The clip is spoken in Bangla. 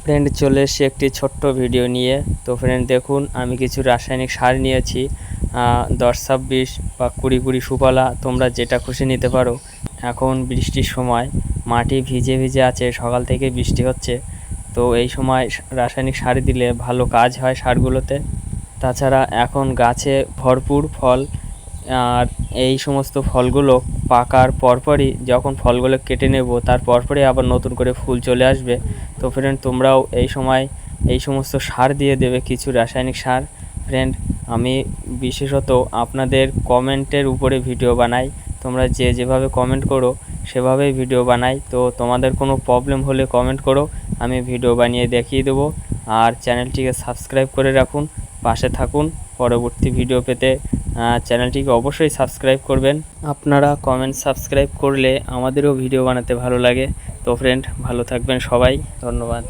ফ্রেন্ড চলে এসেছি একটি ছোট্ট ভিডিও নিয়ে। তো ফ্রেন্ড দেখুন, আমি কিছু রাসায়নিক সার নিয়েছি 10-26 বা 20-20 সুফলা, তোমরা যেটা খুশি নিতে পারো। এখন বৃষ্টির সময়, মাটি ভিজে ভিজে আছে, সকাল থেকে বৃষ্টি হচ্ছে। তো এই সময় রাসায়নিক সার দিলে ভালো কাজ হয় সারগুলোতে। তাছাড়া এখন গাছে ভরপুর ফল, আর এই সমস্ত ফলগুলো পাকার পরপরই, যখন ফলগুলো কেটে নেব তার পরপরই আবার নতুন করে ফুল চলে আসবে। তো ফ্রেন্ড তোমরাও এই সময় এই সমস্ত সার দিয়ে দেবে, কিছু রাসায়নিক সার। ফ্রেন্ড আমি বিশেষত আপনাদের কমেন্টের উপরে ভিডিও বানাই, তোমরা যেভাবে কমেন্ট করো সেভাবেই ভিডিও বানাই। তো তোমাদের কোনো প্রবলেম হলে কমেন্ট করো, আমি ভিডিও বানিয়ে দেখিয়ে দেবো। আর চ্যানেলটিকে সাবস্ক্রাইব করে রাখুন, পাশে থাকুন পরবর্তী ভিডিও পেতে। চ্যানেলটিকে অবশ্যই সাবস্ক্রাইব করবেন। আপনারা কমেন্ট সাবস্ক্রাইব করলে আমাদেরও ভিডিও বানাতে ভালো লাগে। তো ফ্রেন্ড ভালো থাকবেন সবাই, ধন্যবাদ।